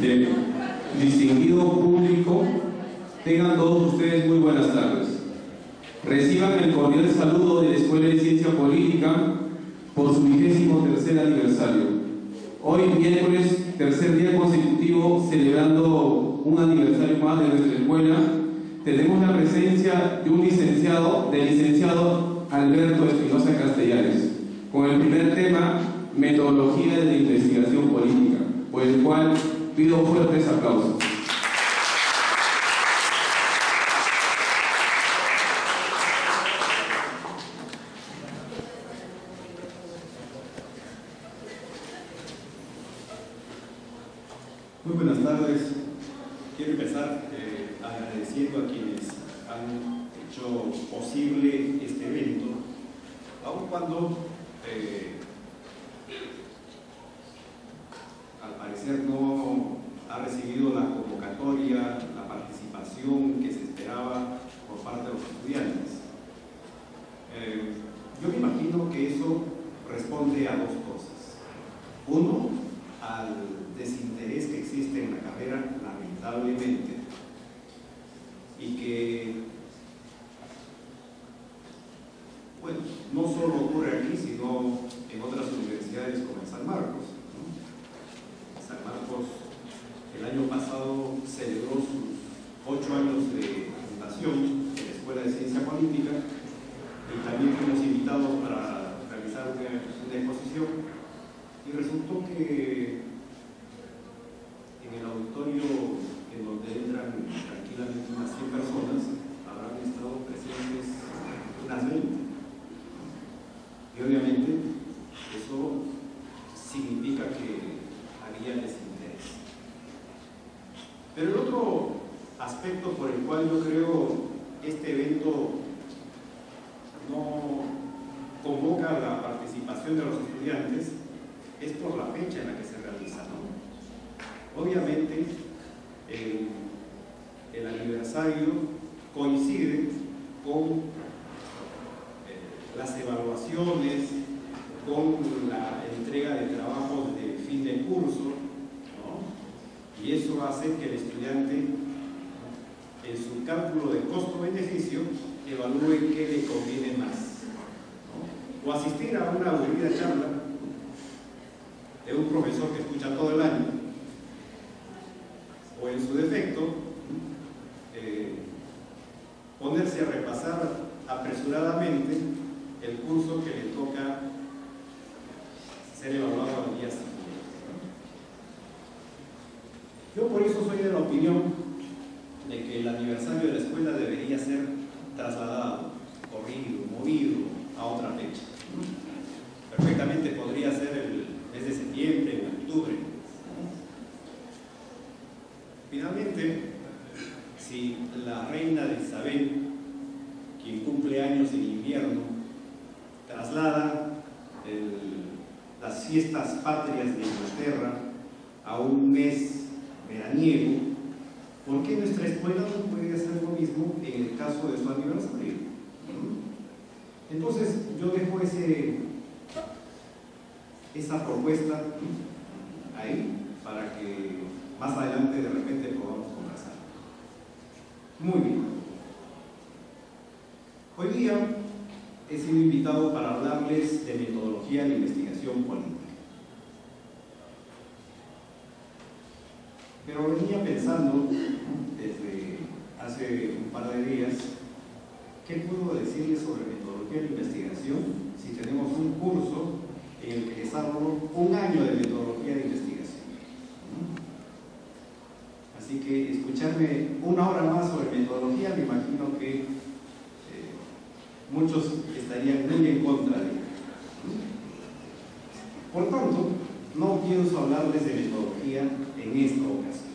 Bien, distinguido público, tengan todos ustedes muy buenas tardes. Reciban el cordial saludo de la Escuela de Ciencia Política por su 23º aniversario. Hoy, miércoles, tercer día consecutivo, celebrando un aniversario más de nuestra escuela, tenemos la presencia de un licenciado, Alberto Espinosa Castellanes, con el primer tema, Metodología de la Investigación Política, por el cual pido fuertes aplausos. Muy buenas tardes. Quiero empezar agradeciendo a quienes han hecho posible este evento, aun cuando al parecer no ha recibido la convocatoria, la participación que se esperaba por parte de los estudiantes. Yo me imagino que eso responde a dos cosas. Uno, al desinterés que existe en la carrera, lamentablemente, y que, bueno, no solo ocurre aquí, sino en otras universidades como en San Marcos, ¿no? San Marcos el año pasado celebró sus 8 años de fundación en la Escuela de Ciencia Política, y también fuimos invitados para realizar una exposición, y resultó que en el auditorio en donde entran tranquilamente unas 100 personas habrán estado presentes unas 20, y obviamente eso significa que había desinterés. Pero el otro aspecto por el cual yo creo este evento no convoca la participación de los estudiantes es por la fecha en la que se realiza, ¿no? Obviamente el aniversario coincide con las evaluaciones, con la entrega de trabajos de fin de curso, ¿no? Y eso hace que el estudiante, en su cálculo de costo-beneficio, evalúe qué le conviene más, ¿no? O asistir a una aburrida charla de un profesor que escucha todo el año, o en su defecto, ponerse a repasar apresuradamente el curso que le toca ser evaluado al día siguiente. Yo por eso soy de la opinión de que el aniversario de la escuela debería ser trasladado, corrido, movido a otra fecha. Perfectamente podría ser el mes de septiembre o octubre. Finalmente, si la reina de Isabel, quien cumple años en invierno, traslada las fiestas patrias de Inglaterra a un mes veraniego, ¿por qué nuestra escuela no puede hacer lo mismo en el caso de su aniversario? Entonces yo dejo esa propuesta ahí para que más adelante de repente podamos conversar. Muy bien. Hoy día he sido invitado para hablarles de metodología de investigación política. Pero venía pensando desde hace un par de días, ¿qué puedo decirles sobre metodología de investigación si tenemos un curso en el que desarrollo un año de metodología de investigación? Así que escucharme una hora más sobre metodología, me imagino que muchos estarían muy en contra de ella. Por tanto, no pienso hablarles de metodología en esta ocasión.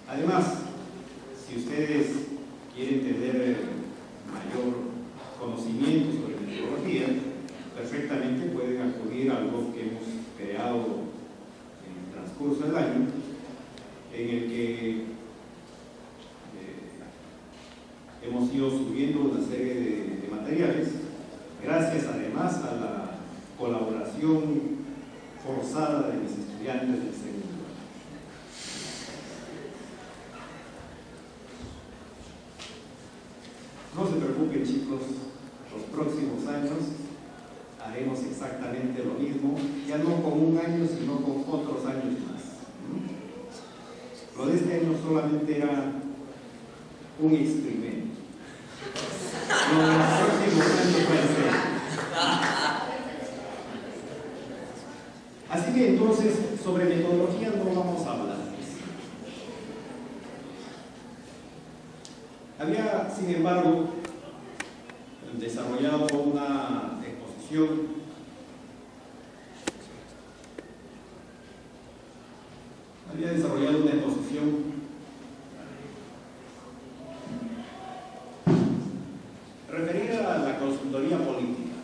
Además, si ustedes quieren tener mayor conocimiento sobre metodología, perfectamente pueden acudir a algo que hemos creado en el transcurso del año, en el que hemos ido subiendo una serie de materiales, gracias además a la colaboración forzada de mis estudiantes del segundo año. chicos, los próximos años haremos exactamente lo mismo, ya no con un año, sino con otros años más. Lo de este año solamente era un experimento. Lo de los próximos años va a ser. Así que entonces, sobre metodología no vamos a hablar. Había, sin embargo, desarrollado una exposición referida a la consultoría política.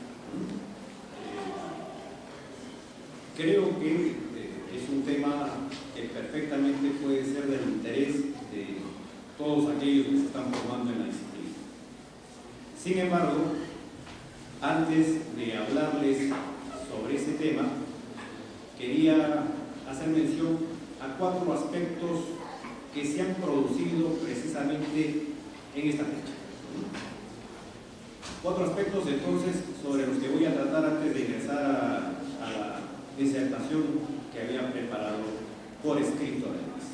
Creo que es un tema que perfectamente puede ser del interés de todos aquellos que se están formando en la disciplina. Sin embargo, antes de hablarles sobre ese tema, quería hacer mención a 4 aspectos que se han producido precisamente en esta fecha. 4 aspectos entonces sobre los que voy a tratar antes de ingresar a la disertación que había preparado por escrito además.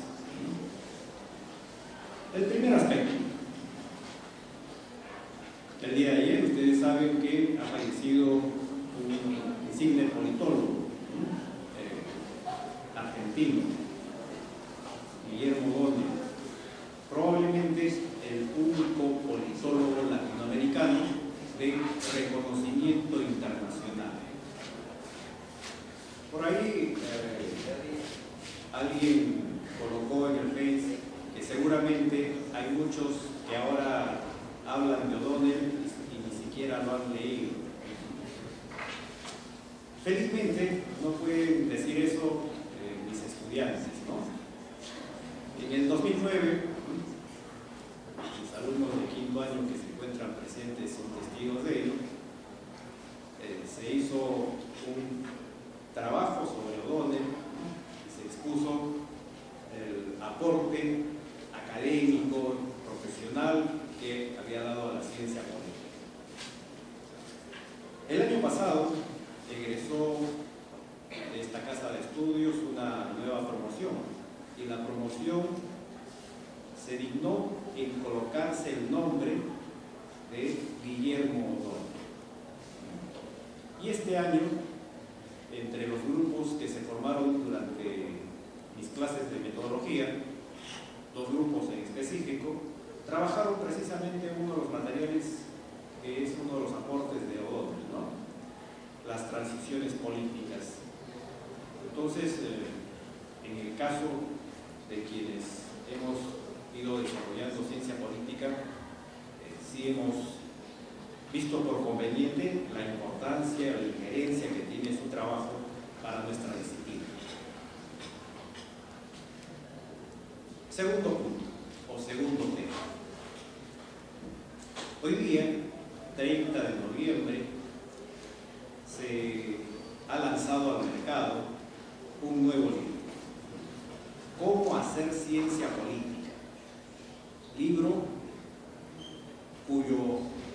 El primer aspecto. El día de ayer ustedes saben que ha fallecido un insigne politólogo argentino, Guillermo Donne, probablemente el único politólogo latinoamericano de reconocimiento internacional. Por ahí alguien colocó en el Face que seguramente hay muchos que ahora hablan de O'Donnell y ni siquiera lo han leído. Felizmente no pueden decir eso mis estudiantes, ¿no? En el 2009, mis alumnos de quinto año que se encuentran presentes son testigos de ello, se hizo un trabajo sobre O'Donnell y se expuso el aporte académico, profesional que había dado a la ciencia política. El año pasado egresó de esta casa de estudios una nueva promoción y la promoción se dignó en colocarse el nombre de Guillermo O'Donnell. Y este año, entre los grupos que se formaron durante mis clases de metodología, 2 grupos en específico, trabajaron precisamente uno de los materiales que es uno de los aportes de O'Donnell, ¿no? Las transiciones políticas. Entonces, en el caso de quienes hemos ido desarrollando ciencia política, sí hemos visto por conveniente la importancia, la injerencia que tiene su trabajo para nuestra disciplina. Segundo punto, o segundo tema. Hoy día, 30 de noviembre, se ha lanzado al mercado un nuevo libro, ¿Cómo hacer ciencia política? Libro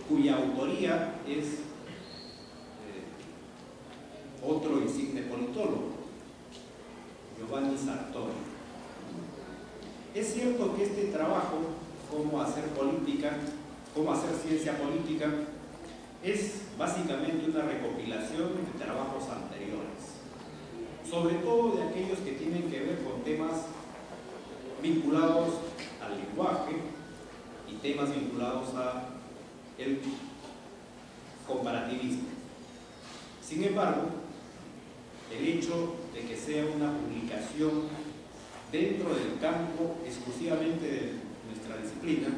cuya autoría es otro insigne politólogo, Giovanni Sartori. Es cierto que este trabajo, Cómo hacer política, cómo hacer ciencia política, es básicamente una recopilación de trabajos anteriores, sobre todo de aquellos que tienen que ver con temas vinculados al lenguaje y temas vinculados a el comparativismo. Sin embargo, el hecho de que sea una publicación dentro del campo exclusivamente de nuestra disciplina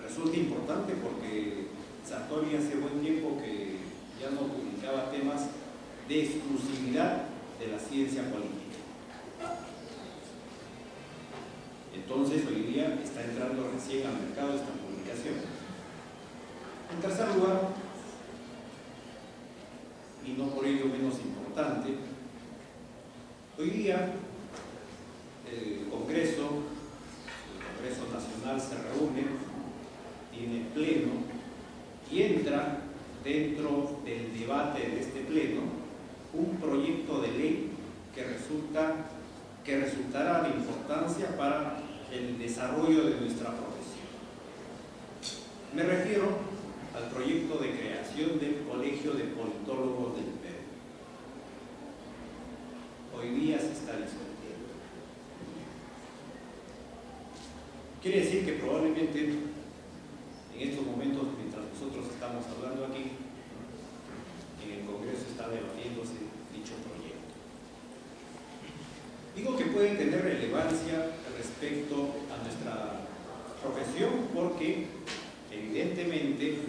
resulta importante porque Sartori hace buen tiempo que ya no publicaba temas de exclusividad de la ciencia política. Entonces, hoy día está entrando recién al mercado esta publicación. En tercer lugar, y no por ello menos importante, hoy día el Congreso Nacional se reúne debate de este pleno un proyecto de ley que resultará de importancia para el desarrollo de nuestra profesión. Me refiero al proyecto de creación del Colegio de Politólogos del Perú. Hoy día se está discutiendo. Quiere decir que probablemente en estos momentos, mientras nosotros estamos hablando aquí, en el Congreso está debatiéndose dicho proyecto. Digo que puede tener relevancia respecto a nuestra profesión porque, evidentemente,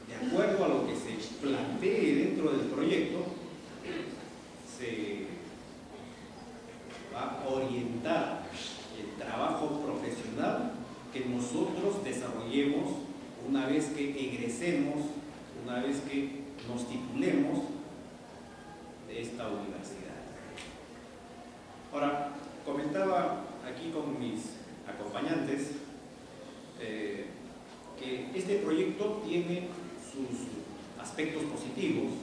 de acuerdo a lo que se plantee dentro del proyecto, se va a orientar el trabajo profesional que nosotros desarrollemos una vez que egresemos, una vez que nos titulemos de esta universidad. Ahora, comentaba aquí con mis acompañantes que este proyecto tiene sus aspectos positivos,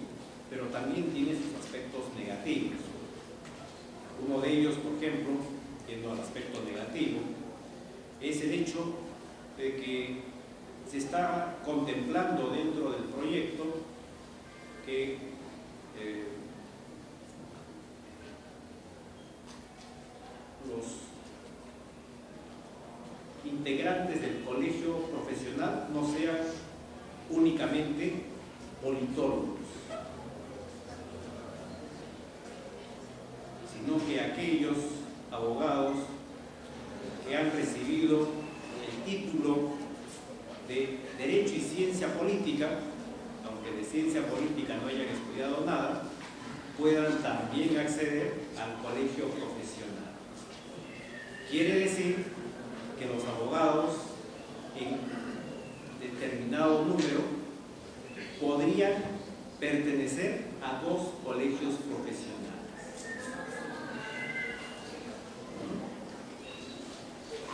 pero también tiene sus aspectos negativos. Uno de ellos, por ejemplo, yendo al aspecto negativo, es el hecho de que se está contemplando dentro del proyecto que los integrantes del colegio profesional no sean únicamente politólogos, sino que aquellos abogados que han recibido el título de Derecho y Ciencia Política, aunque de Ciencia Política no hayan estudiado nada, puedan también acceder al colegio profesional. Quiere decir que los abogados en determinado número podrían pertenecer a dos colegios profesionales.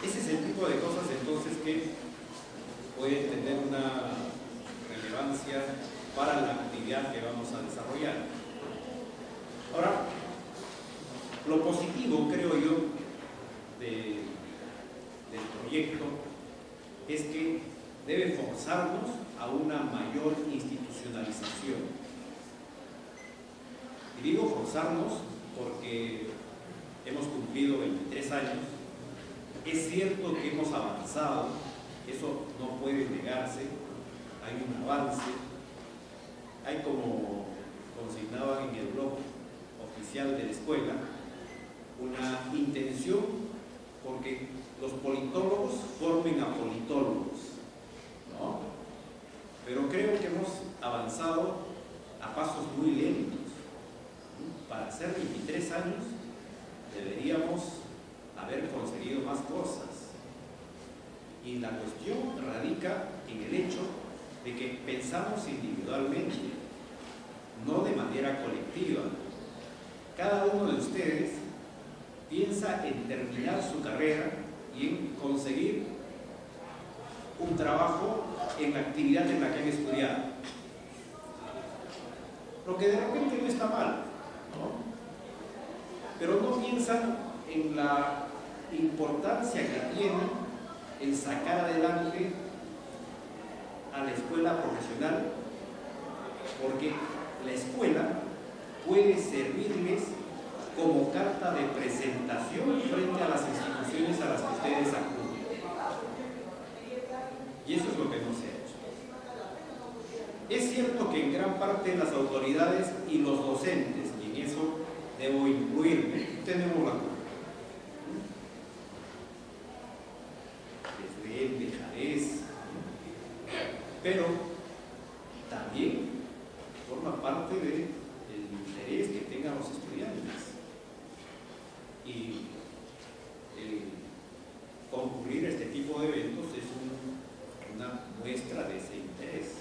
Ese es el tipo de cosas entonces que pueden tener una relevancia para la actividad que vamos a desarrollar. Ahora, lo positivo, creo yo, del proyecto es que debe forzarnos a una mayor institucionalización. Y digo forzarnos porque hemos cumplido 23 años. Es cierto que hemos avanzado, eso no puede negarse, hay un avance, hay, como consignaban en el blog oficial de la escuela, una intención porque los politólogos formen a politólogos, ¿no? Pero creo que hemos avanzado a pasos muy lentos. Para hacer 23 años deberíamos haber conseguido más cosas. Y la cuestión radica en el hecho de que pensamos individualmente, no de manera colectiva. Cada uno de ustedes piensa en terminar su carrera y en conseguir un trabajo en la actividad en la que han estudiado. Lo que de repente no está mal, ¿no? Pero no piensan en la importancia que tiene el sacar adelante a la escuela profesional, porque la escuela puede servirles como carta de presentación frente a las instituciones a las que ustedes acuden. Y eso es lo que no se ha hecho. Es cierto que en gran parte las autoridades y los docentes, y en eso debo incluirme, tenemos la culpa. Desde el dejadez, pero también forma parte del interés que tengan los estudiantes. Y el concurrir a este tipo de eventos es una muestra de ese interés.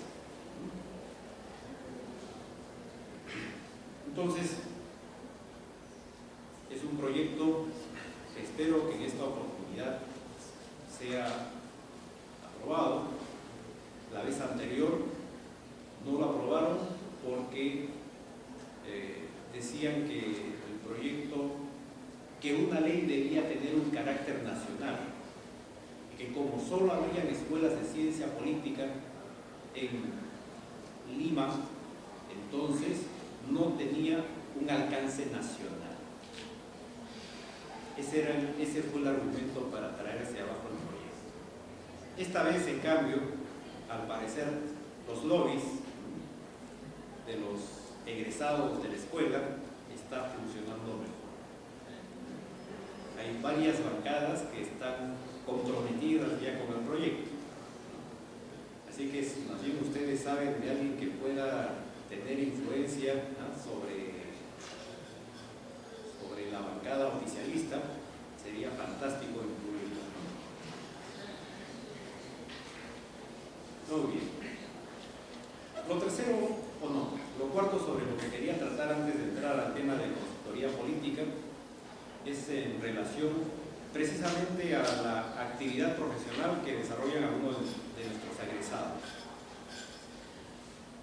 Entonces, es un proyecto que espero que en esta oportunidad sea aprobado. La vez anterior decían que el proyecto, que una ley debía tener un carácter nacional, y que como solo habían escuelas de ciencia política en Lima, entonces no tenía un alcance nacional. Ese fue el argumento para traerse abajo el proyecto. Esta vez, en cambio, al parecer, los lobbies de los egresados de la escuela están funcionando mejor. Hay varias bancadas que están comprometidas ya con el proyecto. Así que si más bien ustedes saben de alguien que pueda tener influencia, ¿no?, sobre la bancada oficialista, sería fantástico incluirlo. Muy bien. Lo tercero, o no, lo cuarto sobre lo que quería tratar antes de entrar al tema de consultoría política es en relación precisamente a la actividad profesional que desarrollan algunos de nuestros egresados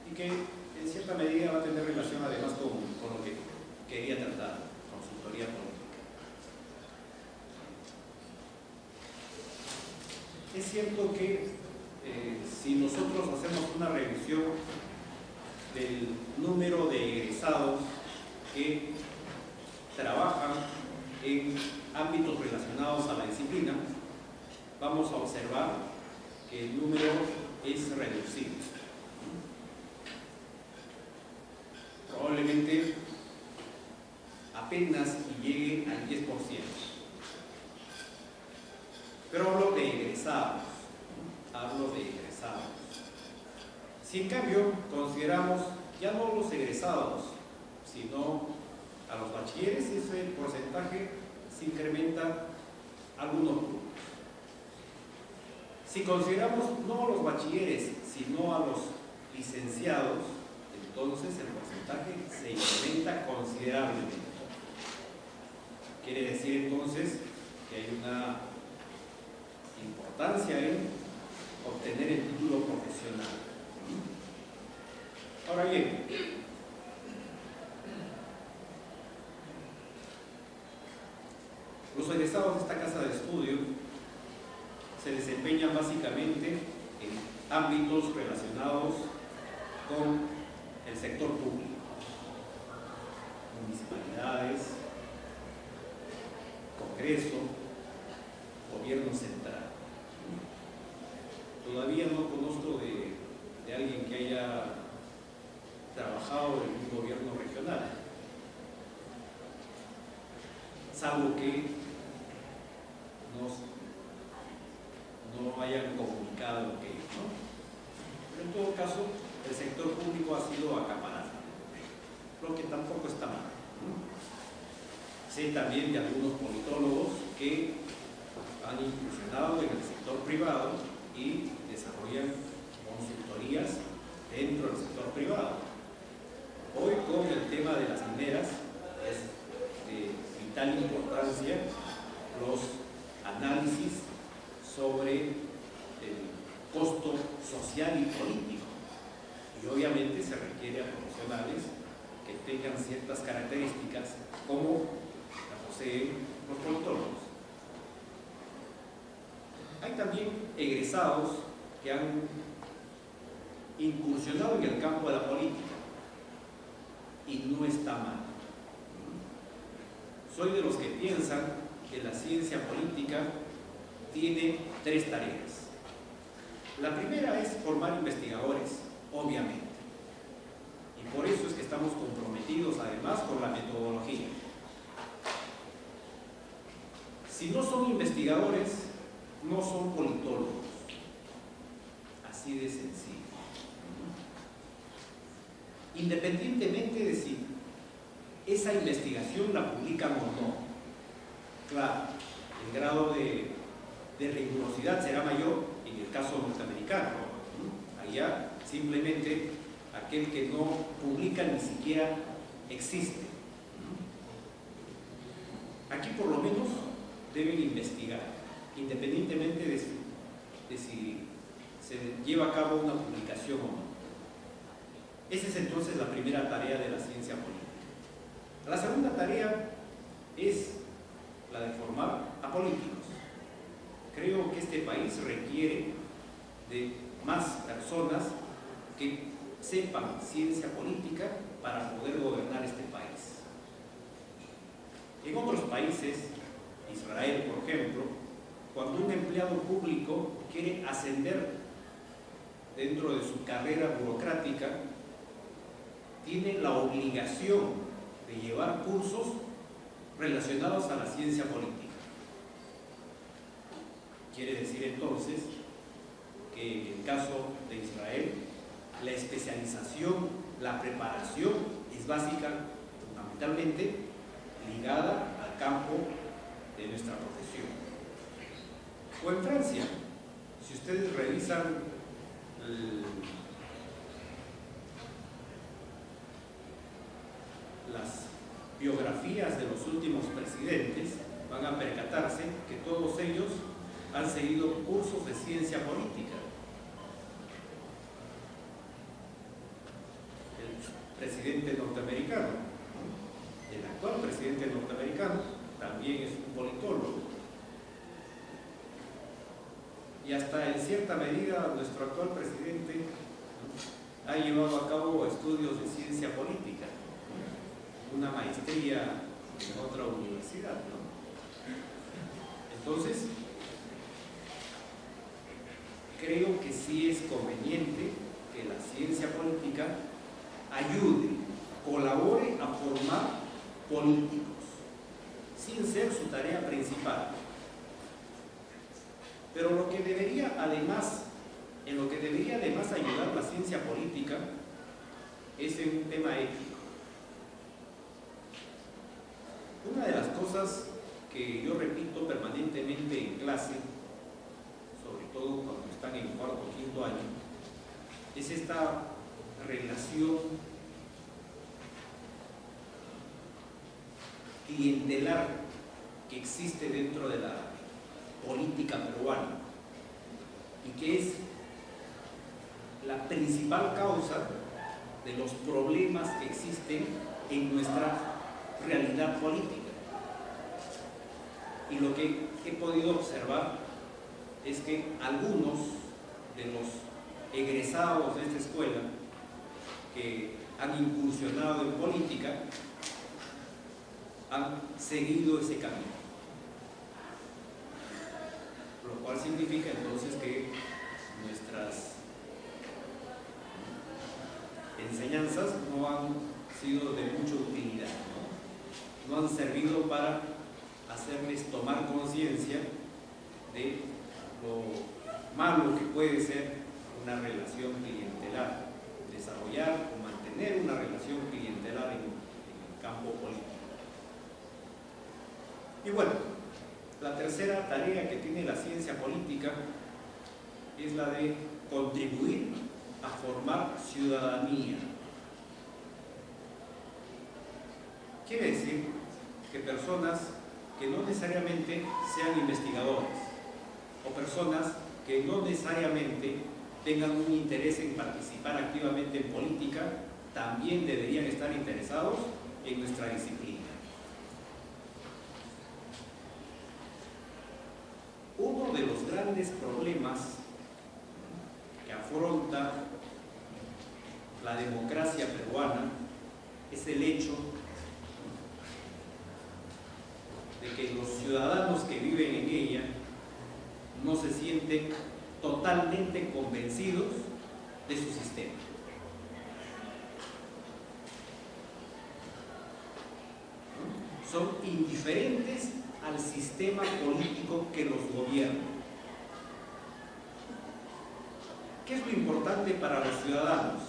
y que en cierta medida va a tener relación además con lo que quería tratar, consultoría política. Es cierto que si nosotros hacemos una revisión del número de egresados que trabajan en ámbitos relacionados a la disciplina, vamos a observar que el número es reducido. Probablemente apenas llegue al 10%. Pero hablo de egresados. Si en cambio consideramos ya no los egresados, sino a los bachilleres, ese porcentaje se incrementa algunos puntos. Si consideramos no a los bachilleres, sino a los licenciados, entonces el porcentaje se incrementa considerablemente. Quiere decir entonces que hay una importancia en obtener el título profesional. Ahora bien, los egresados de esta casa de estudio se desempeñan básicamente en ámbitos relacionados con el sector público, municipalidades, Congreso, gobierno central. Todavía no conozco de alguien que haya trabajado en un gobierno regional, salvo que no hayan comunicado que no. Pero en todo caso, el sector público ha sido acaparado, lo que tampoco está mal. Sé también de algunos politólogos que han incursionado en el sector privado y desarrollan consultorías dentro del sector privado. Hoy, con el tema de las mineras, es de vital importancia los análisis sobre el costo social y político. Y obviamente se requiere a profesionales que tengan ciertas características como la poseen los politólogos. Hay también egresados que han incursionado en el campo de la política y no está mal. Soy de los que piensan que la ciencia política tiene tres tareas. La primera es formar investigadores, obviamente, y por eso es que estamos comprometidos además con la metodología. Si no son investigadores, no son politólogos, así de sencillo. Independientemente de si esa investigación la publican o no, claro, el grado de rigurosidad será mayor en el caso norteamericano. Allá simplemente aquel que no publica ni siquiera existe. Aquí por lo menos deben investigar, independientemente de si se lleva a cabo una publicación o no. Esa es entonces la primera tarea de la ciencia política. La segunda tarea es la de formar a políticos. Creo que este país requiere de más personas que sepan ciencia política para poder gobernar este país. En otros países, Israel por ejemplo, cuando un empleado público quiere ascender dentro de su carrera burocrática, tiene la obligación de llevar cursos relacionados a la ciencia política. Quiere decir entonces que en el caso de Israel, la especialización, la preparación es básica, fundamentalmente ligada al campo de nuestra profesión. O en Francia, si ustedes revisan las biografías de los últimos presidentes, van a percatarse que todos ellos han seguido cursos de ciencia política. El presidente norteamericano, el actual presidente norteamericano, también es un politólogo. Y hasta en cierta medida nuestro actual presidente ha llevado a cabo estudios de ciencia política, una maestría en otra universidad, ¿no? Entonces, creo que sí es conveniente que la ciencia política ayude, colabore a formar políticos, sin ser su tarea principal. Pero lo que debería además, en lo que debería además ayudar la ciencia política es en un tema ético. Una de las cosas que yo repito permanentemente en clase, sobre todo cuando están en cuarto o quinto año, es esta relación clientelar que existe dentro de la política peruana y que es la principal causa de los problemas que existen en nuestra realidad política. Y lo que he podido observar es que algunos de los egresados de esta escuela que han incursionado en política han seguido ese camino, lo cual significa entonces que nuestras enseñanzas no han sido de mucha utilidad, no han servido para hacerles tomar conciencia de lo malo que puede ser una relación clientelar, desarrollar o mantener una relación clientelar en el campo político. Y bueno, la tercera tarea que tiene la ciencia política es la de contribuir a formar ciudadanía. Quiere decir que personas que no necesariamente sean investigadores o personas que no necesariamente tengan un interés en participar activamente en política también deberían estar interesados en nuestra disciplina. Uno de los grandes problemas que afronta la democracia peruana es el hecho de que los ciudadanos que viven en ella no se sienten totalmente convencidos de su sistema. Son indiferentes al sistema político que los gobierna. ¿Qué es lo importante para los ciudadanos?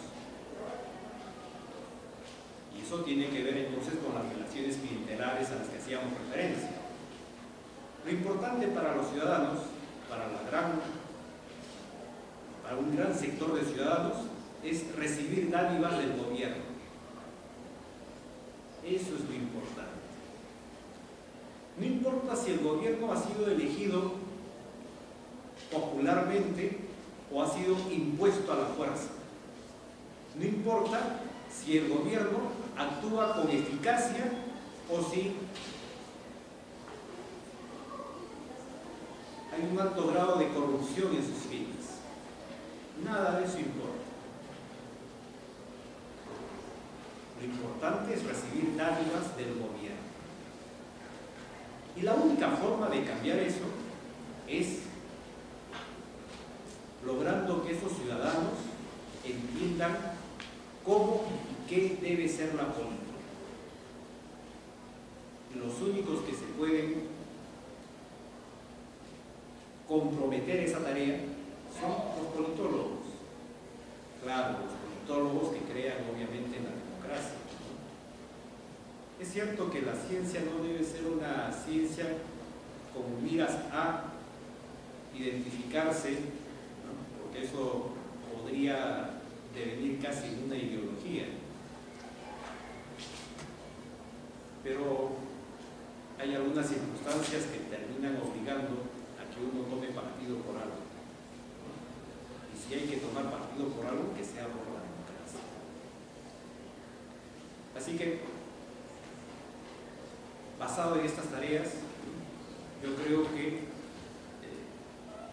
Y eso tiene que ver entonces con las relaciones clientelares a las que hacíamos referencia. Lo importante para los ciudadanos, para un gran sector de ciudadanos, es recibir dádivas del gobierno. Eso es lo importante. No importa si el gobierno ha sido elegido popularmente o ha sido impuesto a la fuerza. No importa si el gobierno actúa con eficacia o si hay un alto grado de corrupción en sus filas. Nada de eso importa. Lo importante es recibir dádivas del gobierno. Y la única forma de cambiar eso es logrando que esos ciudadanos entiendan cómo y qué debe ser la política. Y los únicos que se pueden comprometer esa tarea son los politólogos. Claro, los politólogos que crean obviamente en la democracia. Es cierto que la ciencia no debe ser una ciencia con miras a identificarse, ¿no? Porque eso podría devenir casi en una ideología. Pero hay algunas circunstancias que terminan obligando a que uno tome partido por algo, ¿no? Y si hay que tomar partido por algo, que sea por la democracia. Así que, basado en estas tareas, yo creo que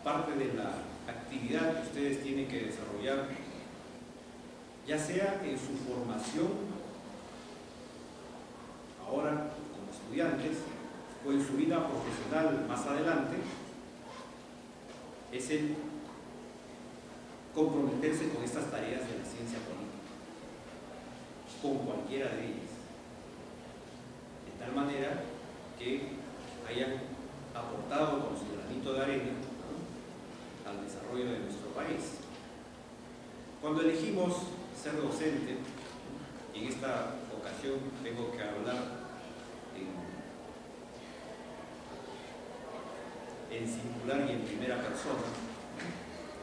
parte de la actividad que ustedes tienen que desarrollar, ya sea en su formación, ahora como estudiantes, o en su vida profesional más adelante, es el comprometerse con estas tareas de la ciencia política, con cualquiera de ellas, de tal manera que hayan aportado con su granito de arena, ¿no?, al desarrollo de nuestro país. Cuando elegimos ser docente, y en esta ocasión tengo que hablar en singular y en primera persona,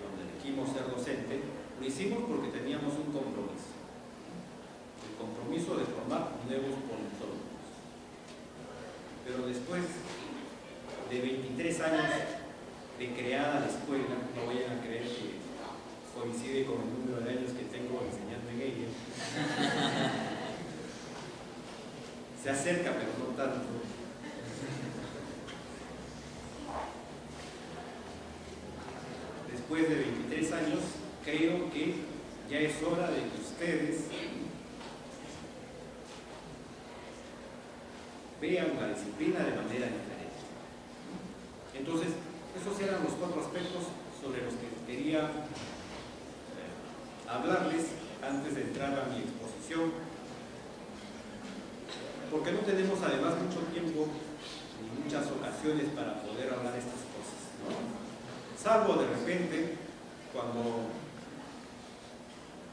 cuando elegimos ser docente, lo hicimos porque teníamos un compromiso, el compromiso de formar nuevos politólogos. Pero después de 23 años de creada la escuela, no vayan a creer que coincide con el número de años que tengo enseñando en ella, se acerca pero no tanto. Después de 23 años, creo que ya es hora de que ustedes vean la disciplina de manera diferente. Entonces, esos eran los 4 aspectos sobre los que quería hablarles antes de entrar a mi exposición, porque no tenemos además mucho tiempo ni muchas ocasiones para poder hablar de estas cosas, ¿no? Salvo de repente cuando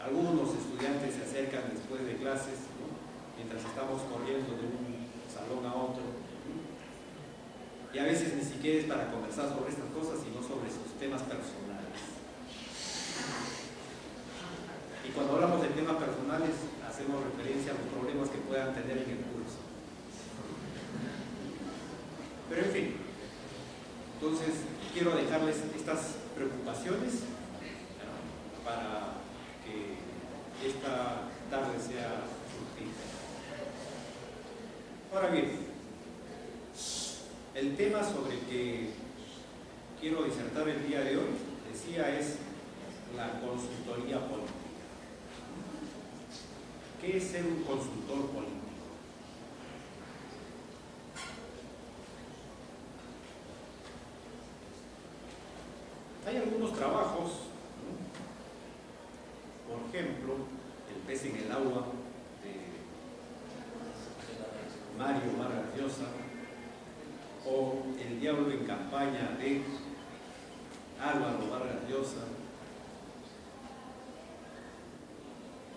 algunos estudiantes se acercan después de clases, ¿no?, mientras estamos corriendo de un salón a otro, ¿no?, y a veces ni siquiera es para conversar sobre estas cosas, sino sobre sus temas personales. Y cuando hablamos de temas personales, hacemos referencia a los problemas que puedan tener en el curso. Pero en fin, entonces quiero dejarles estas preocupaciones para que esta tarde sea fructífera. Ahora bien, el tema sobre el que quiero disertar el día de hoy, decía, es la consultoría política. ¿Qué es ser un consultor político? Hay algunos trabajos, ¿no?, por ejemplo, El pez en el agua, de Mario Vargas Llosa, o El diablo en campaña, de Álvaro Vargas Llosa,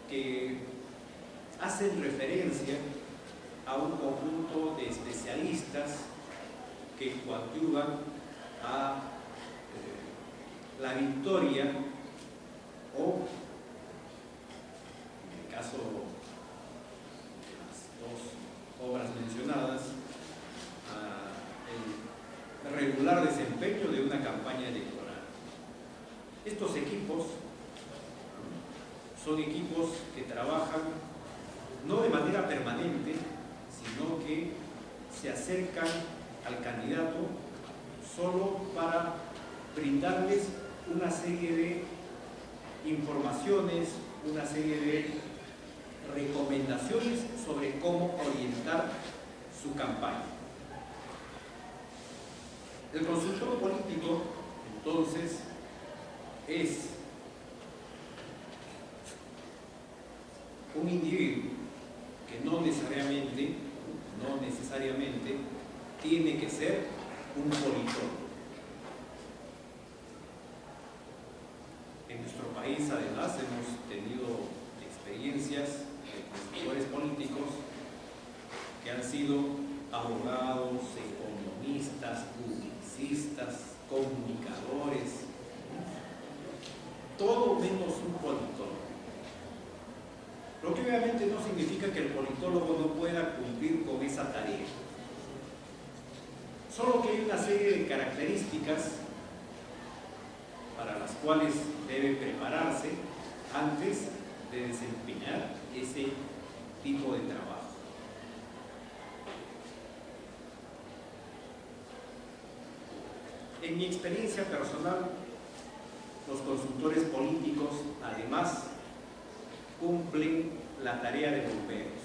que hacen referencia a un conjunto de especialistas que coadyuvan a la victoria, o en el caso de las 2 obras mencionadas, el regular desempeño de una campaña electoral. Estos equipos son equipos que trabajan no de manera permanente, sino que se acercan al candidato solo para brindarles una serie de informaciones, una serie de recomendaciones sobre cómo orientar su campaña. El consultor político, entonces, es un individuo que no necesariamente tiene que ser un politólogo. En nuestro país, además, hemos tenido experiencias de consultores políticos que han sido abogados, economistas, publicistas, comunicadores, todo menos un politólogo. Lo que obviamente no significa que el politólogo no pueda cumplir con esa tarea. Solo que hay una serie de características para las cuales debe prepararse antes de desempeñar ese tipo de trabajo. En mi experiencia personal, los consultores políticos, además, cumplen la tarea de bomberos.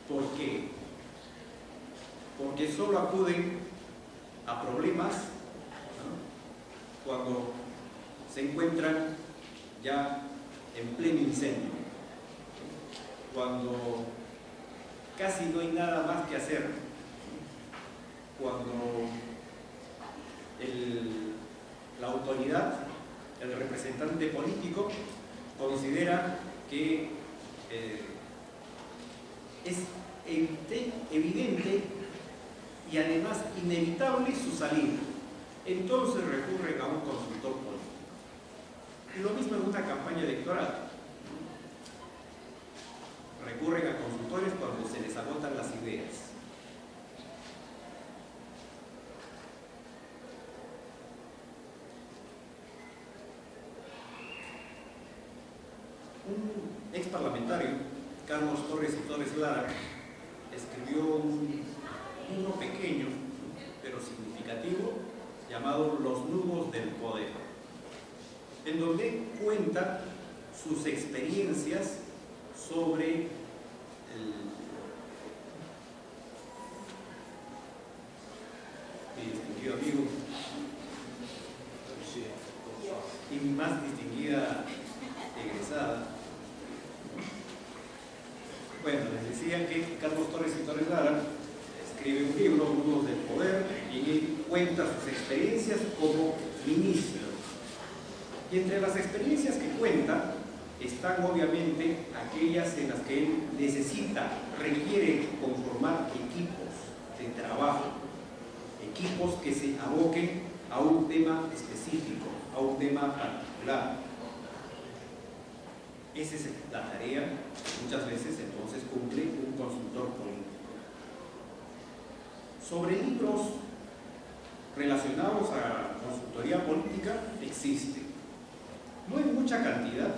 ¿Por qué? Porque solo acuden a problemas, ¿no?, cuando se encuentran ya en pleno incendio, cuando casi no hay nada más que hacer, cuando la autoridad, el representante político, considera que es evidente y además inevitable su salida. Entonces recurren a un consultor político. Y lo mismo en una campaña electoral. Recurren a consultores cuando se les agotan las ideas. Un ex parlamentario, Carlos Torres y Torres Lara, escribió un libro pequeño pero significativo llamado Los nudos del poder, en donde cuenta sus experiencias sobre mi distinguido amigo y mi más distinguida egresada. Bueno, les decía que Carlos Torres y Torres Lara escribe un libro, Nudos del Poder, y en él cuenta sus experiencias como ministro. Y entre las experiencias que cuenta están obviamente aquellas en las que él requiere conformar equipos de trabajo, equipos que se aboquen a un tema específico, a un tema particular. Esa es la tarea que muchas veces entonces cumple un consultor político. Sobre libros relacionados a consultoría política existe. No en mucha cantidad,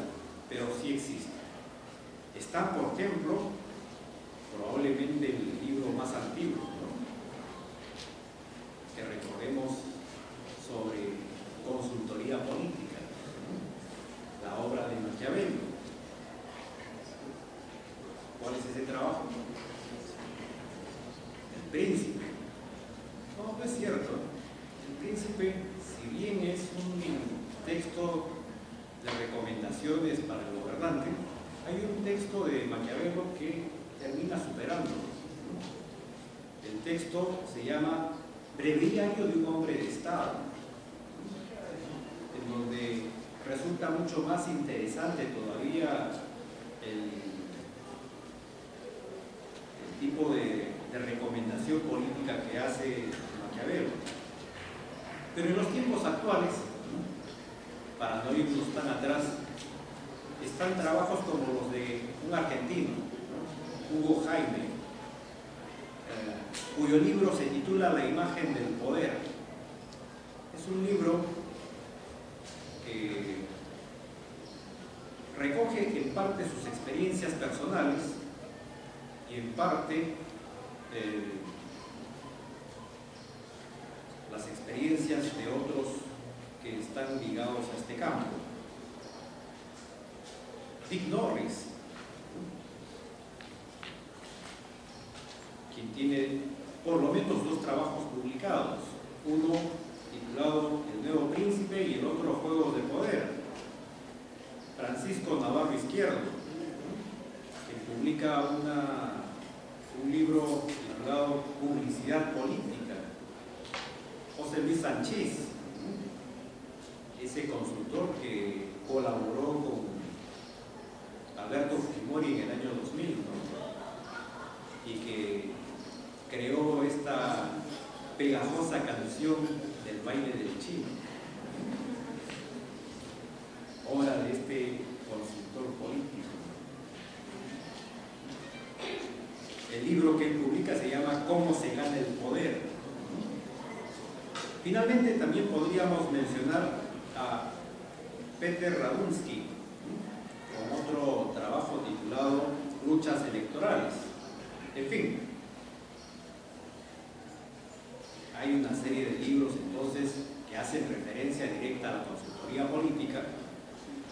pero sí existe. Está, por ejemplo, probablemente el libro más antiguo, ¿no?, que recordemos sobre consultoría política, ¿no?, la obra de Maquiavelo. ¿Cuál es ese trabajo? El Príncipe. No, no es cierto. El Príncipe, si bien es un texto de recomendaciones para el gobernante, hay un texto de Maquiavelo que termina superándolo. El texto se llama Breviario de un hombre de Estado, en donde resulta mucho más interesante todavía el tipo de recomendación política que hace Maquiavelo. Pero en los tiempos actuales, ¿no?, para no irnos tan atrás, están trabajos como los de un argentino, ¿no?, Hugo Jaime, cuyo libro se titula La imagen del poder. Es un libro que recoge en parte sus experiencias personales y en parte las experiencias de otros que están ligados a este campo. Dick Norris, quien tiene por lo menos 2 trabajos publicados, uno titulado El Nuevo Príncipe y el otro Juegos de Poder. Francisco Navarro Izquierdo, que publica un libro titulado Publicidad Política. José Luis Sánchez, ese consultor que colaboró con Alberto Fujimori en el año 2000, ¿no? Y que creó esta pegajosa canción del baile del chino, obra de este consultor político. El libro que él publica se llama ¿Cómo se gana el poder? Finalmente también podríamos mencionar a Peter Radunsky con otro trabajo titulado Luchas electorales. En fin, hay una serie de libros entonces que hacen referencia directa a la consultoría política,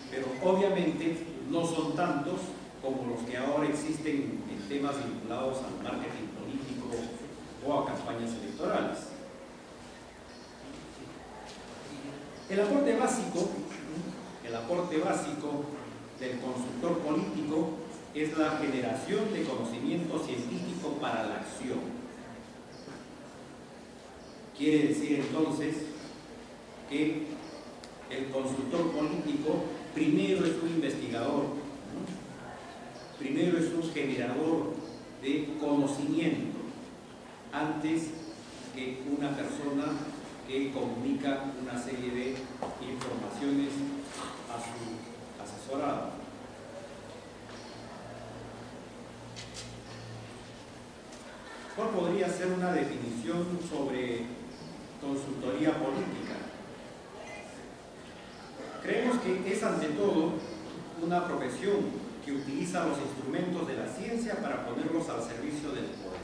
pero obviamente no son tantos como los que ahora existen en temas vinculados al marketing político o a campañas electorales. El aporte básico del consultor político es la generación de conocimiento científico para la acción. Quiere decir entonces que el consultor político primero es un investigador, ¿no? Primero es un generador de conocimiento antes que una persona que comunica una serie de informaciones a su asesorado. ¿Cuál podría ser una definición sobre consultoría política? Creemos que es ante todo una profesión que utiliza los instrumentos de la ciencia para ponerlos al servicio del poder.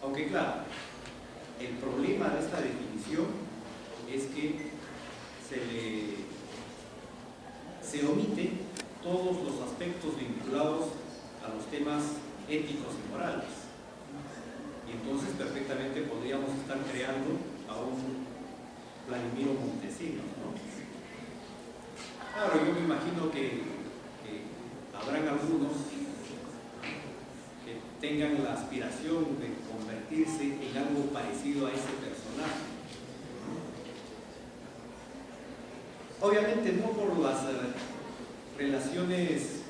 Aunque claro, el problema de esta definición es que se omiten todos los aspectos vinculados a los temas éticos y morales. Y entonces perfectamente podríamos estar creando a un Vladimiro Montesinos, ¿no? Claro, yo me imagino que habrán algunos que tengan la aspiración de convertirse en algo parecido a ese personaje. Obviamente no por las relaciones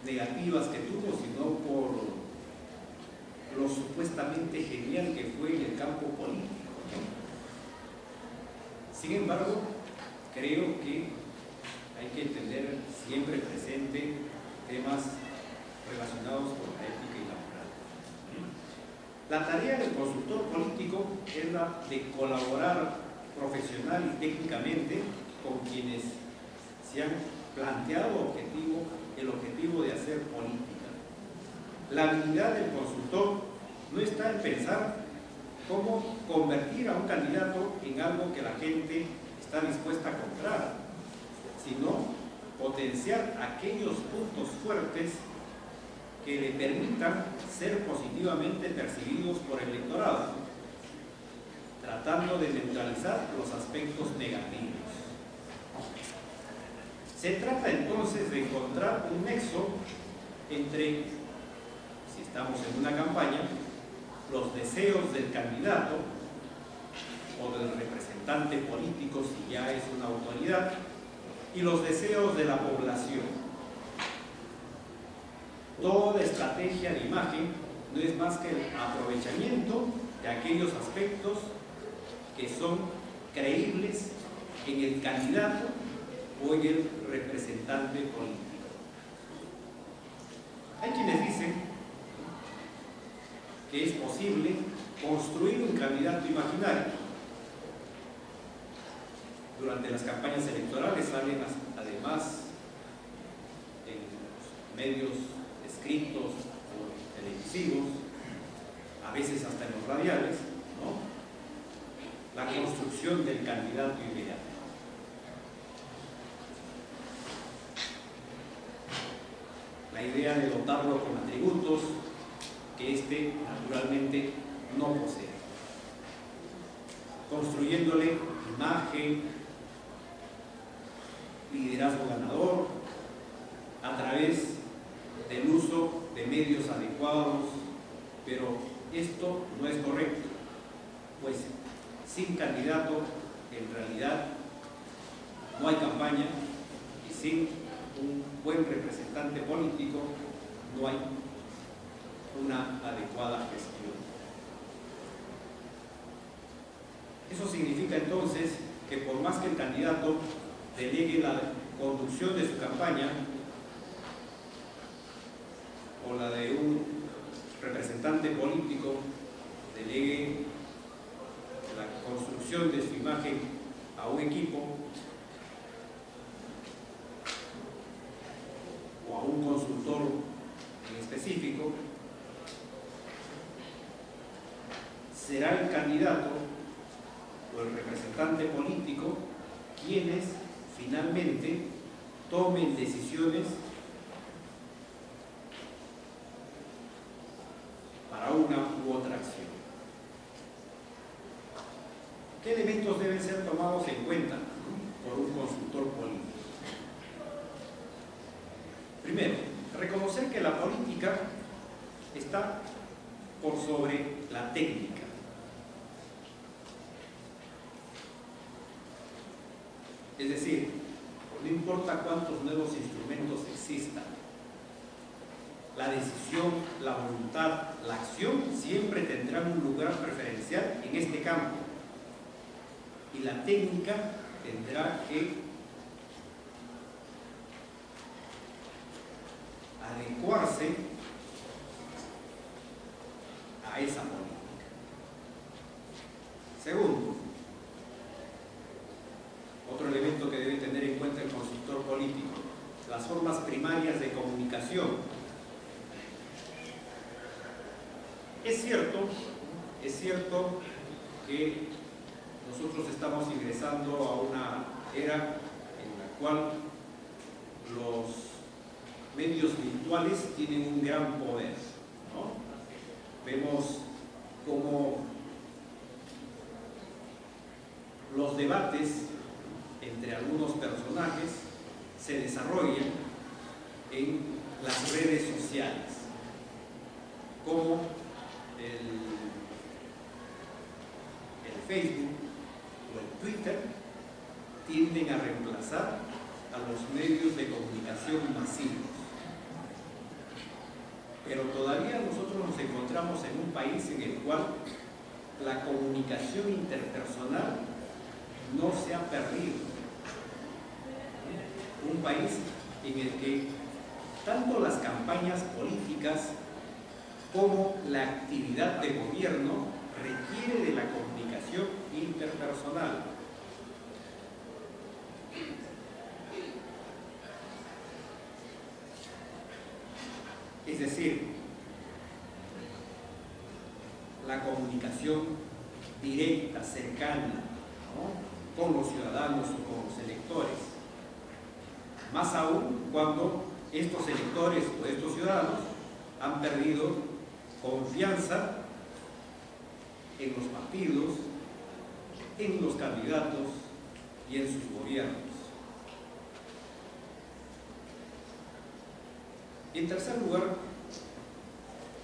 negativas que tuvo, sino por lo supuestamente genial que fue en el campo político. Sin embargo, creo que hay que tener siempre presente temas relacionados con la ética y la moral. La tarea del consultor político es la de colaborar profesional y técnicamente con quienes se han planteado el objetivo de hacer política. La habilidad del consultor no está en pensar cómo convertir a un candidato en algo que la gente está dispuesta a comprar, sino potenciar aquellos puntos fuertes que le permitan ser positivamente percibidos por el electorado, tratando de neutralizar los aspectos negativos. Se trata entonces de encontrar un nexo entre, si estamos en una campaña, los deseos del candidato o del representante político, si ya es una autoridad, y los deseos de la población. Toda estrategia de imagen no es más que el aprovechamiento de aquellos aspectos que son creíbles en el candidato o en el representante político. Hay quienes dicen que es posible construir un candidato imaginario. durante las campañas electorales salen además en los medios escritos o televisivos, a veces hasta en los radiales, ¿no?, la construcción del candidato ideal. La idea de dotarlo con atributos que éste naturalmente no posee, construyéndole imagen, liderazgo ganador, a través del uso de medios adecuados, pero esto no es correcto, pues sin candidato en realidad no hay campaña, y sin un buen representante político no hay una adecuada gestión. Eso significa entonces que por más que el candidato delegue la conducción de su campaña o la de un representante político delegue la construcción de su imagen a un equipo o a un consultor en específico, será el candidato o el representante político quienes finalmente tomen decisiones para una u otra acción. ¿Qué elementos deben ser tomados en cuenta por un consultor político? Primero, reconocer que la política está por sobre la técnica. Es decir, no importa cuántos nuevos instrumentos existan, la decisión, la voluntad, la acción siempre tendrán un lugar preferencial en este campo, y la técnica tendrá que adecuarse a esa política. Segundo, otro elemento que debe tener en cuenta el consultor político: las formas primarias de comunicación. Es cierto que nosotros estamos ingresando a una era en la cual los medios virtuales tienen un gran poder, ¿no? Vemos cómo los debates entre algunos personajes se desarrollan en las redes sociales, como el Facebook o el Twitter tienden a reemplazar a los medios de comunicación masivos. Pero todavía nosotros nos encontramos en un país en el cual la comunicación interpersonal no se ha perdido. Un país en el que tanto las campañas políticas como la actividad de gobierno requiere de la comunicación interpersonal. Es decir, la comunicación directa, cercana, ¿no?, con los ciudadanos o con los electores. Más aún cuando estos electores o estos ciudadanos han perdido confianza en los partidos, en los candidatos y en sus gobiernos. Y en tercer lugar,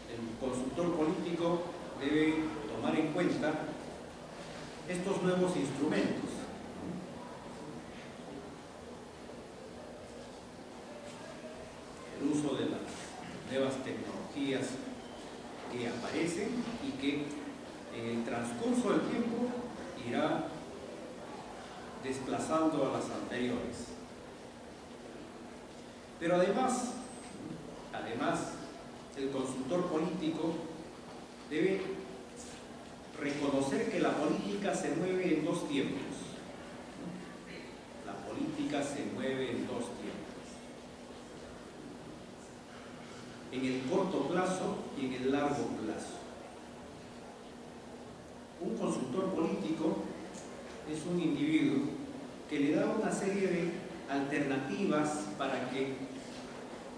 el consultor político debe tomar en cuenta estos nuevos instrumentos. El uso de las nuevas tecnologías que aparecen y que en el transcurso del tiempo irá desplazando a las anteriores. Pero además, el consultor político debe reconocer que la política se mueve en dos tiempos. política se mueve en dos tiempos: en el corto plazo y en el largo plazo. Un consultor político es un individuo que le da una serie de alternativas para que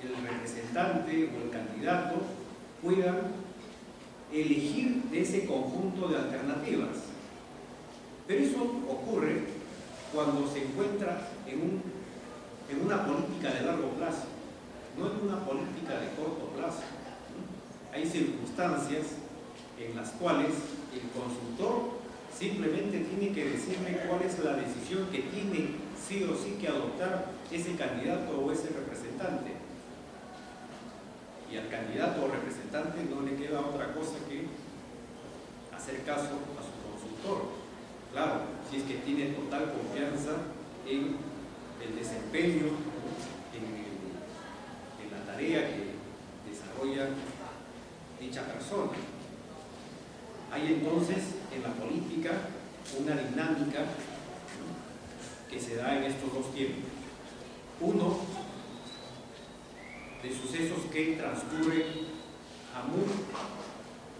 el representante o el candidato puedan elegir de ese conjunto de alternativas. Pero eso ocurre cuando se encuentra en una política de largo plazo, no en una política de corto plazo. Hay circunstancias en las cuales el consultor simplemente tiene que decirme cuál es la decisión que tiene sí o sí que adoptar ese candidato o ese representante. Y al candidato o representante no le queda otra cosa que hacer caso a su consultor. Claro, si es que tiene total confianza en el desempeño, en la tarea que desarrolla dicha persona. Hay entonces en la política una dinámica que se da en estos dos tiempos. Uno, de sucesos que transcurren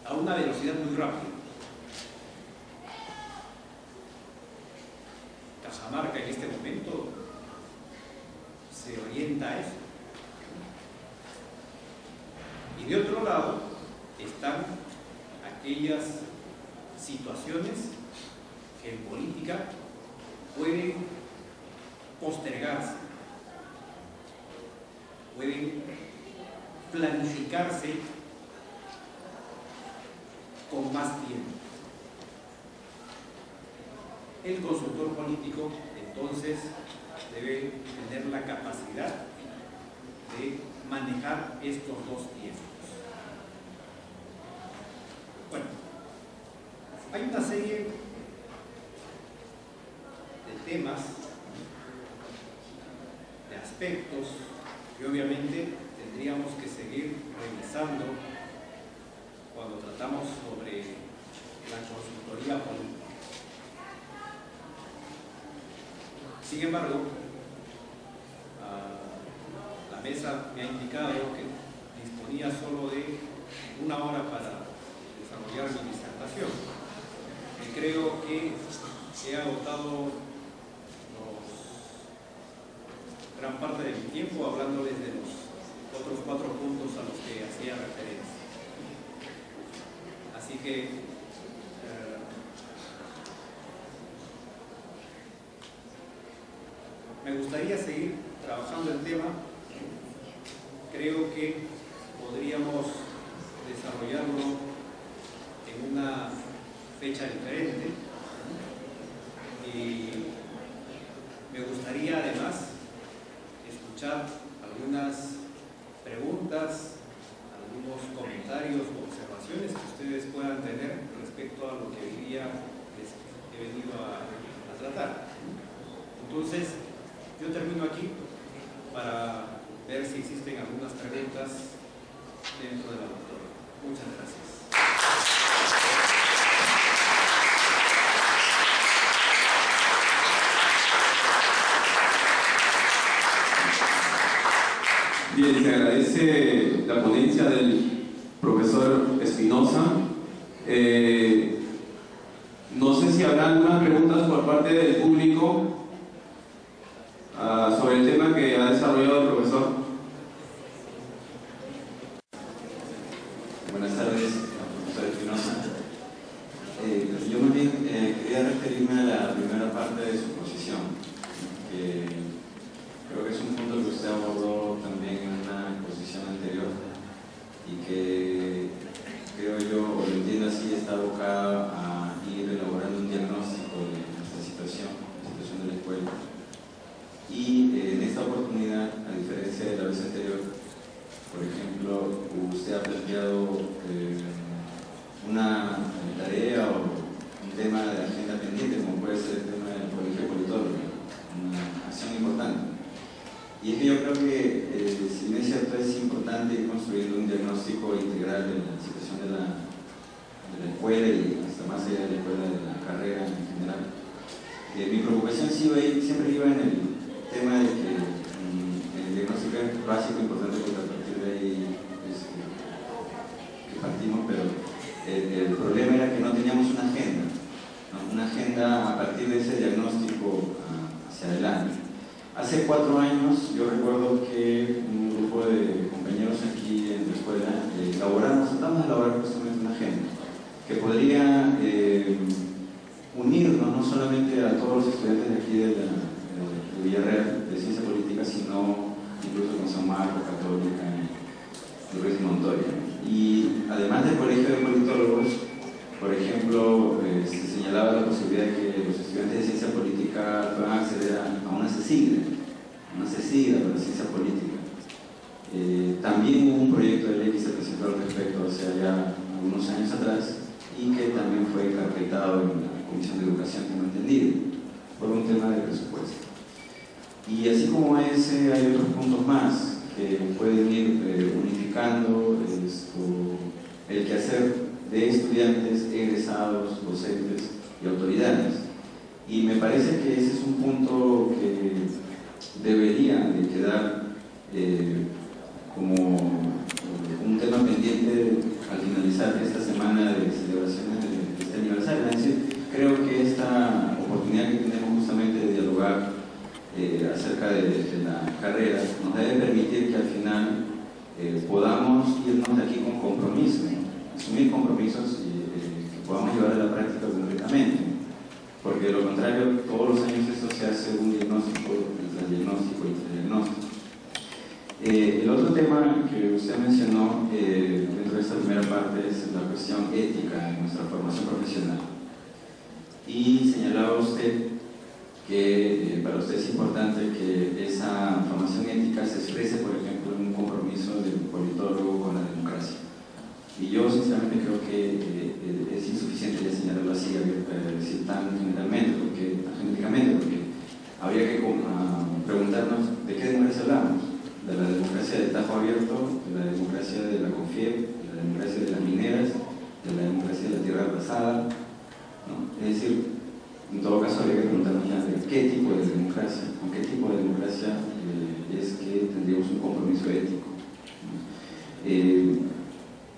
a una velocidad muy rápida. Cajamarca en este momento se orienta a eso. Y de otro lado están aquellas situaciones que en política pueden postergarse, pueden planificarse con más tiempo. El consultor político entonces debe tener la capacidad de manejar estos dos tiempos. Bueno, hay una serie de temas, de aspectos que obviamente tendríamos que seguir revisando cuando tratamos sobre la consultoría política. Sin embargo, la mesa me ha indicado que disponía solo de 1 hora para desarrollar mi disertación. Y creo que he agotado gran parte de mi tiempo hablándoles de los otros 4 puntos a los que hacía referencia. Así que me gustaría seguir trabajando el tema. Creo que podríamos desarrollarlo en una fecha diferente y me gustaría además escuchar algunas preguntas, algunos comentarios o observaciones que ustedes puedan tener respecto a lo que hoy día les he venido a tratar. Entonces, yo termino aquí para ver si existen algunas preguntas dentro de la auditoría. Muchas gracias. Bien, se agradece la ponencia del profesor Espinosa. No sé si habrá algunas preguntas por parte del público sobre el tema que ha desarrollado el profesor. Buenas tardes, profesor Espinosa. Yo más bien quería referirme a la primera parte de su exposición, que creo que es un punto que usted abordó también en una exposición anterior y que creo yo, o lo entiendo así, está abocada a ir elaborando un diagnóstico de esta situación, la situación de la escuela. Y en esta oportunidad, a diferencia de la vez anterior, por ejemplo, usted ha planteado una tarea o un tema de agenda pendiente, como puede ser el tema del colegio politólogo, una acción importante. Y es que yo creo que, si bien es cierto, es importante ir construyendo un diagnóstico integral de la situación de la escuela y hasta más allá de la escuela, de la carrera en general. Mi preocupación siempre iba en el tema hace 4 años yo recuerdo que un grupo de compañeros aquí en la escuela tratamos de elaborar justamente una agenda que podría unirnos no solamente a todos los estudiantes de aquí de Villarreal, de Ciencia Política, sino incluso con San Marcos, Católica y Luis Montoya. Y además del Colegio de Politólogos, por ejemplo, se señalaba la posibilidad de que los estudiantes de Ciencia Política puedan acceder a una CECIDA para la Ciencia Política. También hubo un proyecto de ley que se presentó al respecto, o sea, ya algunos años atrás, y que también fue carpetado en la Comisión de Educación, tengo entendido, por un tema de presupuesto. Y así como ese, hay otros puntos más que pueden ir unificando el quehacer de estudiantes, egresados, docentes y autoridades. Y me parece que ese es un punto que debería de quedar como un tema pendiente al finalizar esta semana de celebraciones de este aniversario. Es decir, creo que esta oportunidad que tenemos justamente de dialogar acerca de la carrera nos debe permitir que al final podamos irnos de aquí con compromisos, asumir compromisos y que podamos llevar a la práctica concretamente, porque de lo contrario todos los años esto se hace un diagnóstico tras diagnóstico y tras diagnóstico. El otro tema que usted mencionó dentro de esta primera parte es la cuestión ética en nuestra formación profesional, y señalaba usted que para usted es importante que esa formación ética se exprese, por ejemplo, en un compromiso del politólogo con la democracia. Y yo sinceramente creo que es insuficiente ya señalarlo así, decir tan generalmente, porque habría que preguntarnos de qué democracia hablamos: de la democracia del Tajo Abierto, de la democracia de la CONFIEP, de la democracia de las mineras, de la democracia de la tierra arrasada, ¿no? Es decir, en todo caso habría que preguntarnos ya de qué tipo de democracia, con qué tipo de democracia es que tendríamos un compromiso ético.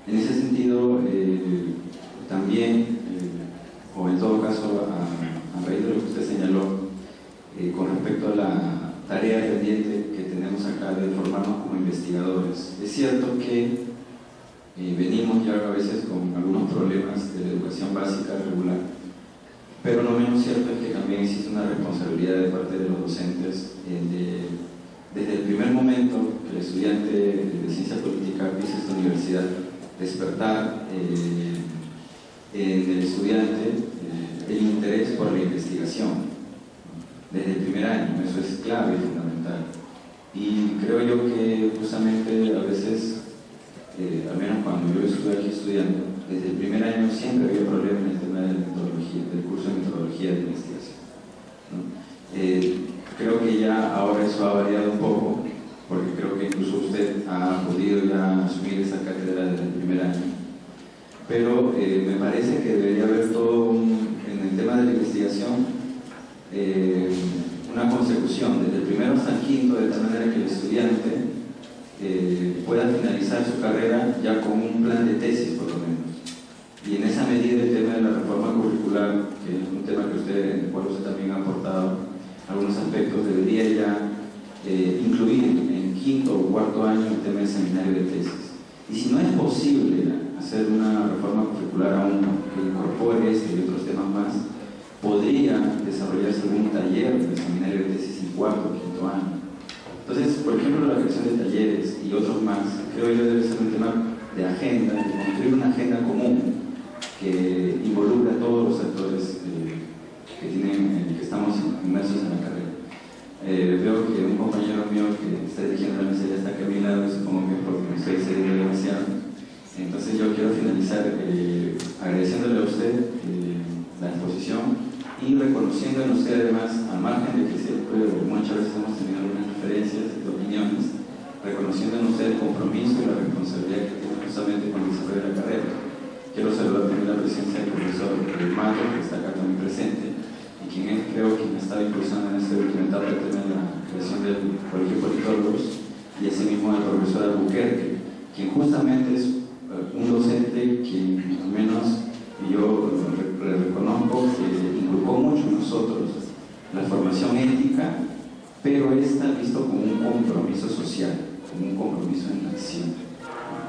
En ese sentido, también, o en todo caso, a raíz de lo que usted señaló, con respecto a la tarea pendiente que tenemos acá de formarnos como investigadores, es cierto que venimos ya a veces con algunos problemas de la educación básica regular, pero no menos cierto es que también existe una responsabilidad de parte de los docentes desde el primer momento que el estudiante de Ciencia Política pisa esta universidad, despertar en el estudiante el interés por la investigación desde el primer año. Eso es clave y fundamental, y creo yo que justamente a veces, al menos cuando yo estuve aquí estudiando, desde el primer año siempre había problemas en el tema de la metodología, del curso de metodología de investigación, ¿no? Creo que ya ahora eso ha variado un poco, porque creo que incluso usted ha podido ya asumir esa cátedra desde el primer año, pero me parece que debería haber todo en el tema de la investigación una consecución desde el primero hasta el quinto, de tal manera que el estudiante pueda finalizar su carrera ya con un plan de tesis por lo menos. Y en esa medida el tema de la reforma curricular, que es un tema en el cual usted también ha aportado algunos aspectos, debería ya incluir en quinto o cuarto año el tema del seminario de tesis. Y si no es posible hacer una reforma curricular aún que incorpore este y otros temas más, podría desarrollarse algún taller de seminario de tesis en cuarto o quinto año. Entonces, por ejemplo, la creación de talleres y otros más, creo yo debe ser un tema de agenda, de construir una agenda común que involucre a todos los actores que estamos inmersos en la carrera. Veo que un compañero mío que está dirigiendo la mesa ya está aquí a mi lado, y supongo que porque me estoy excediendo demasiado. Entonces yo quiero finalizar agradeciéndole a usted la exposición y reconociendo en usted, además, al margen de que siempre muchas veces hemos tenido algunas diferencias de opiniones, reconociendo en usted el compromiso y la responsabilidad que tiene justamente con el desarrollo de la carrera. Quiero saludar también la presencia del profesor Mato, que está acá también presente, y quien es, creo, quien ha estado impulsando en este último etapa el tema de la creación del Colegio de Politólogos, y asimismo el profesor Albuquerque, quien justamente es un docente que, al menos yo le reconozco, que inculcó mucho en nosotros la formación ética pero es tal visto como un compromiso social, como un compromiso en acción.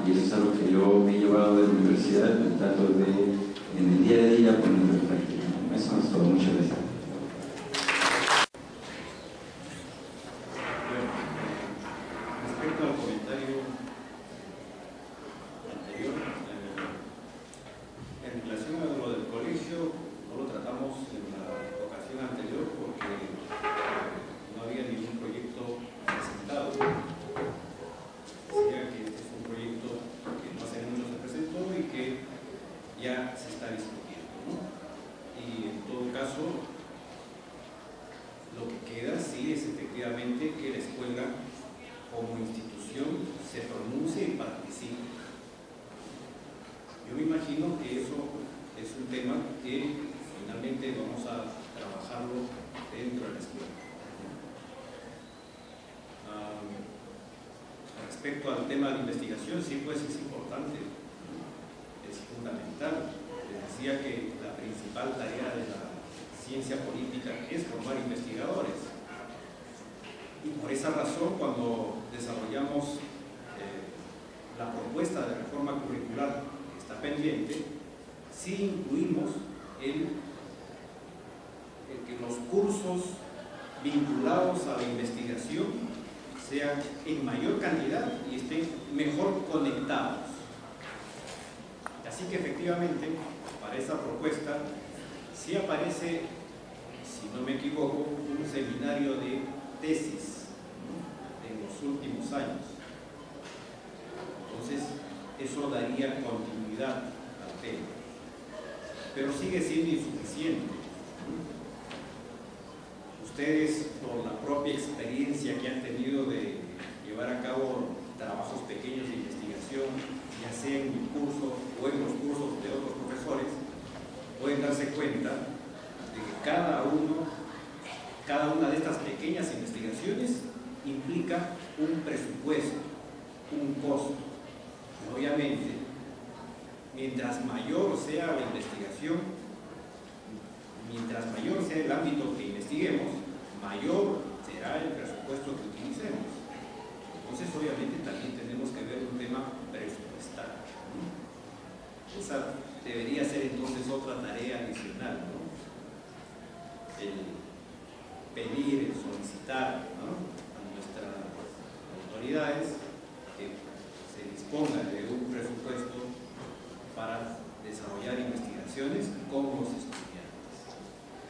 Y eso es algo que yo me he llevado de la universidad y trato de, en el día a día, ponerlo en práctica. Eso es todo. Muchas gracias. Respecto al comentario anterior, en relación a lo del colegio, no lo tratamos en la ocasión anterior porque no había ningún proyecto presentado. Decía que este es un proyecto que no hace mucho se presentó y que ya se está discutiendo, ¿no? Y en todo caso, lo que queda sí es efectivamente que la escuela como institución se pronuncie y participe. Yo me imagino que eso es un tema que finalmente vamos a trabajarlo dentro de la escuela. Respecto al tema de investigación, sí, pues es importante, es fundamental. Les decía que la principal tarea de la ciencia política es formar investigadores. Y por esa razón, cuando desarrollamos la propuesta de reforma curricular que está pendiente, sí incluimos el que los cursos vinculados a la investigación sean en mayor cantidad y estén mejor conectados. Así que efectivamente, para esa propuesta, sí aparece, si no me equivoco, un seminario de tesis, ¿no?, en los últimos años. Entonces, eso daría continuidad al tema. Pero sigue siendo insuficiente. Ustedes, por la propia experiencia que han tenido de llevar a cabo trabajos pequeños de investigación, ya sea en mi curso o en los cursos de otros profesores, pueden darse cuenta de que cada una de estas pequeñas investigaciones implica un presupuesto, un costo. Y obviamente, mientras mayor sea la investigación, mientras mayor sea el ámbito que investiguemos, mayor será el presupuesto que utilicemos. Entonces, obviamente, también tenemos que ver un tema presupuestario, ¿no? Esa debería ser entonces otra tarea adicional, ¿no? El pedir, el solicitar, ¿no?, a nuestras autoridades que se dispongan de un presupuesto para desarrollar investigaciones con los estudiantes.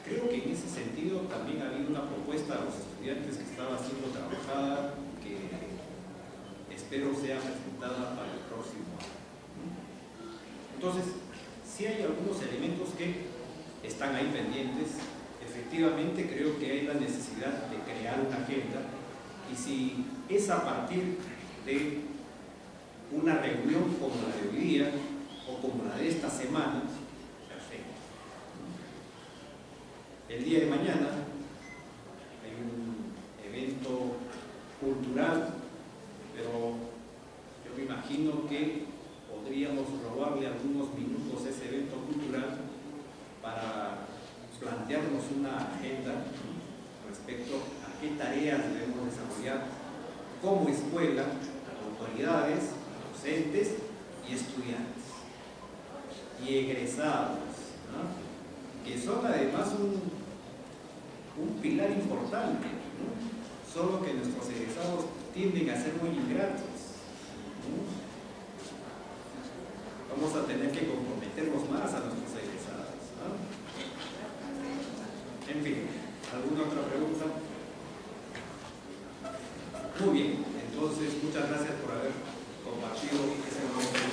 Creo que en ese sentido también ha habido una propuesta a los estudiantes que estaba siendo trabajada, que espero sea presentada para el próximo año. Entonces, sí hay algunos elementos que están ahí pendientes. Efectivamente, creo que hay la necesidad de crear una agenda, y si es a partir de una reunión como la de hoy día o como la de esta semana, perfecto. El día de mañana hay un evento cultural, pero yo me imagino que podríamos robarle algunos minutos a ese evento cultural para plantearnos una agenda respecto a qué tareas debemos desarrollar como escuela, autoridades, docentes y estudiantes y egresados, ¿no?, que son además un pilar importante, ¿no? Solo que nuestros egresados tienden a ser muy ingratos, ¿no? Vamos a tener que comprometernos más a nuestros egresados, ¿no? En fin, ¿alguna otra pregunta? Muy bien, entonces muchas gracias por haber compartido ese momento.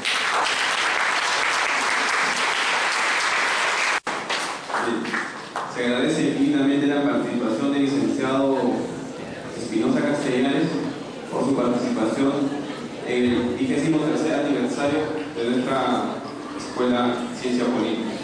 Se agradece infinitamente la participación del licenciado Espinosa Castellanes por su participación en el 23º aniversario de nuestra Escuela Ciencia Política.